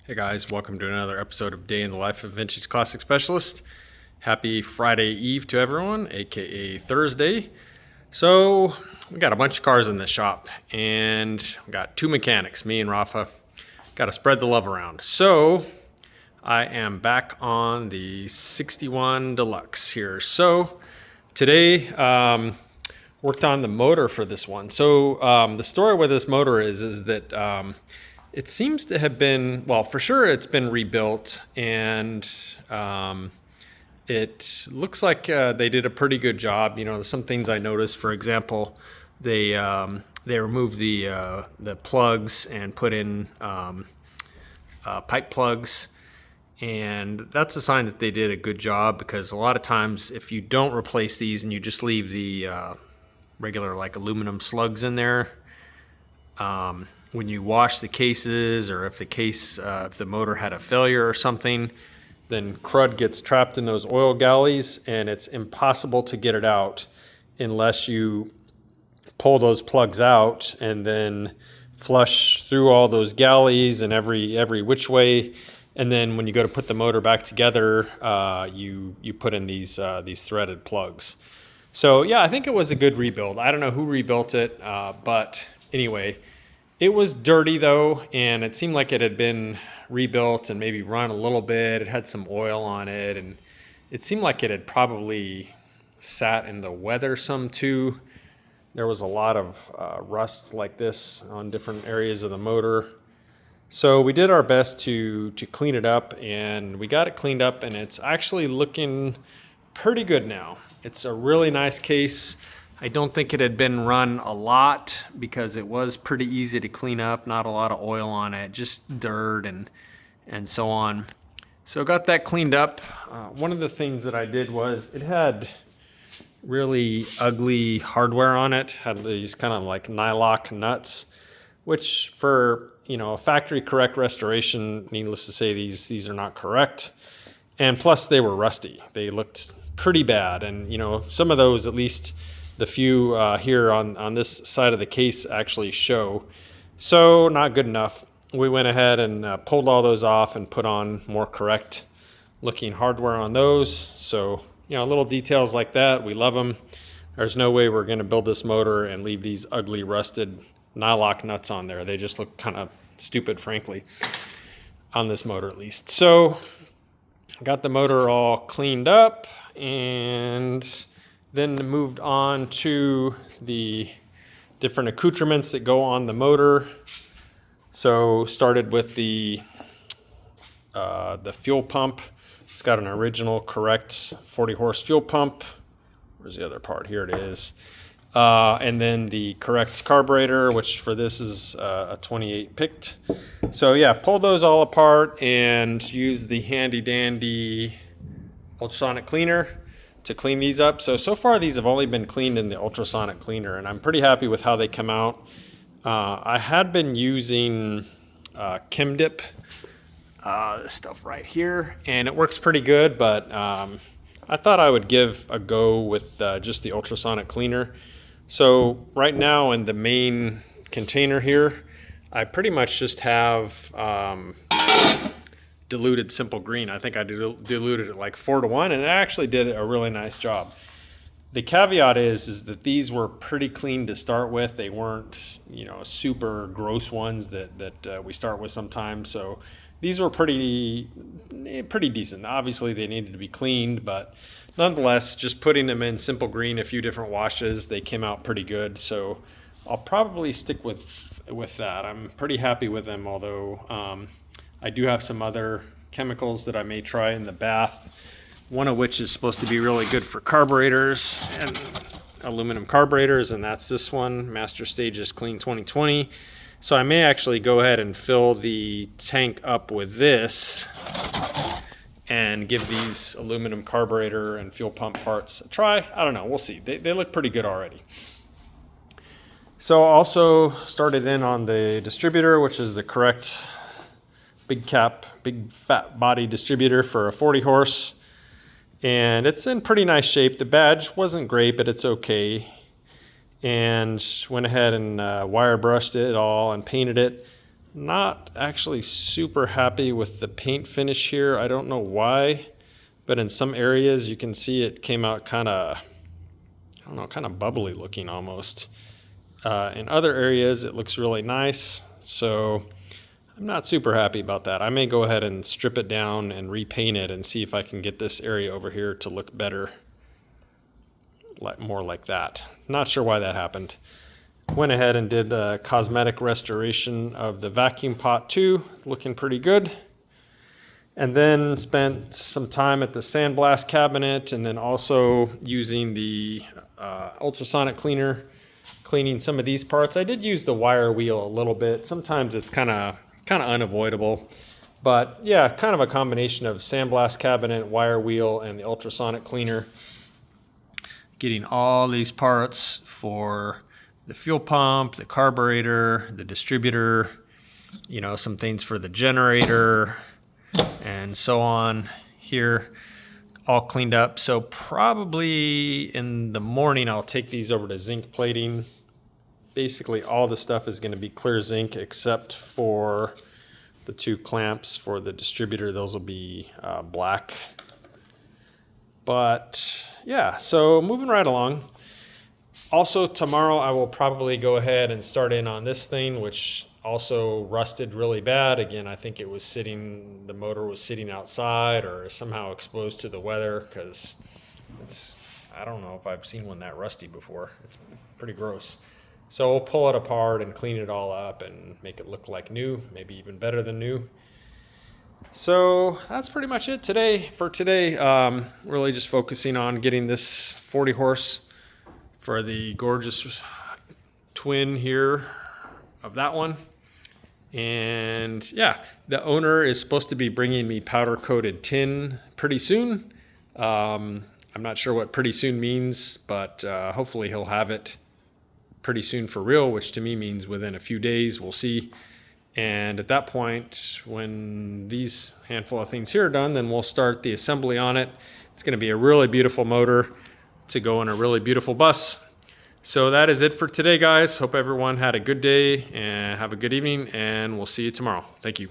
Hey guys, welcome to another episode of Day in the Life of Vintage Classic Specialist. Happy Friday Eve to everyone, aka Thursday. So we got a bunch of cars in the shop and we got two mechanics, me and Rafa. Got to spread the love around. So I am back on the 61 Deluxe here. So today worked on the motor for this one. So the story with this motor is that it seems to have been, well, for sure it's been rebuilt, and it looks like they did a pretty good job. You know, some things I noticed, for example, they removed the plugs and put in pipe plugs, and that's a sign that they did a good job, because a lot of times if you don't replace these and you just leave the regular like aluminum slugs in there, when you wash the cases, or if the motor had a failure or something, then crud gets trapped in those oil galleys, and it's impossible to get it out unless you pull those plugs out and then flush through all those galleys and every which way. And then when you go to put the motor back together, you put in these threaded plugs. So yeah, I think it was a good rebuild. I don't know who rebuilt it, but anyway, it was dirty though, and it seemed like it had been rebuilt and maybe run a little bit. It had some oil on it, and it seemed like it had probably sat in the weather some too. There was a lot of rust like this on different areas of the motor. So we did our best to clean it up, and we got it cleaned up, and it's actually looking pretty good now. It's a really nice case. I don't think it had been run a lot because it was pretty easy to clean up, not a lot of oil on it, just dirt and so on. So got that cleaned up. One of the things that I did was it had really ugly hardware on it, had these kind of like nylock nuts, which for, you know, a factory correct restoration, needless to say, these are not correct. And plus they were rusty. They looked pretty bad. And, you know, some of those, at least the few here on this side of the case, actually show. So not good enough. We went ahead and pulled all those off and put on more correct looking hardware on those. So, you know, little details like that, we love them. There's no way we're going to build this motor and leave these ugly rusted nylock nuts on there. They just look kind of stupid, frankly, on this motor at least. So got the motor all cleaned up, and then moved on to the different accoutrements that go on the motor. So started with the fuel pump. It's got an original correct 40 horse fuel pump. Where's the other part? Here it is. And then the correct carburetor, which for this is a 28 picked. So yeah, pulled those all apart and used the handy dandy ultrasonic cleaner to clean these up. So far these have only been cleaned in the ultrasonic cleaner, and I'm pretty happy with how they come out. I had been using Chem Dip, this stuff right here, and it works pretty good, but I thought I would give a go with just the ultrasonic cleaner. So right now in the main container here, I pretty much just have diluted simple green. I think I diluted it like 4-to-1, and it actually did a really nice job. The caveat is that these were pretty clean to start with. They weren't, you know, super gross ones that we start with sometimes. So these were pretty decent. Obviously they needed to be cleaned, but nonetheless, just putting them in simple green, a few different washes, they came out pretty good. So I'll probably stick with that. I'm pretty happy with them, although I do have some other chemicals that I may try in the bath, one of which is supposed to be really good for carburetors and aluminum carburetors, and that's this one, Master Stages Clean 2020. So I may actually go ahead and fill the tank up with this and give these aluminum carburetor and fuel pump parts a try. I don't know, we'll see. They look pretty good already. So also started in on the distributor, which is the correct big cap, big fat body distributor for a 40 horse. And it's in pretty nice shape. The badge wasn't great, but it's okay. And went ahead and wire brushed it all and painted it. Not actually super happy with the paint finish here. I don't know why, but in some areas you can see it came out kind of, I don't know, kind of bubbly looking almost. In other areas it looks really nice, so I'm not super happy about that. I may go ahead and strip it down and repaint it and see if I can get this area over here to look better, more like that. Not sure why that happened. Went ahead and did a cosmetic restoration of the vacuum pot too, looking pretty good. And then spent some time at the sandblast cabinet, and then also using the ultrasonic cleaner, cleaning some of these parts. I did use the wire wheel a little bit. Sometimes it's kind of unavoidable. But yeah, kind of a combination of sandblast cabinet, wire wheel, and the ultrasonic cleaner. Getting all these parts for the fuel pump, the carburetor, the distributor, you know, some things for the generator, and so on here, all cleaned up. So probably in the morning I'll take these over to zinc plating. Basically all the stuff is going to be clear zinc except for the 2 clamps for the distributor. Those will be black. But yeah, so moving right along. Also tomorrow I will probably go ahead and start in on this thing, which also rusted really bad. Again, I think it was the motor was sitting outside or somehow exposed to the weather, because I don't know if I've seen one that rusty before. It's pretty gross. So we'll pull it apart and clean it all up and make it look like new, maybe even better than new. So that's pretty much it for today. Really just focusing on getting this 40 horse for the gorgeous twin here of that one. And yeah, the owner is supposed to be bringing me powder coated tin pretty soon. I'm not sure what pretty soon means, but hopefully he'll have it pretty soon for real, which to me means within a few days. We'll see. And at that point, when these handful of things here are done, then we'll start the assembly on it. It's going to be a really beautiful motor to go in a really beautiful bus. So that is it for today, guys. Hope everyone had a good day and have a good evening, and we'll see you tomorrow. Thank you.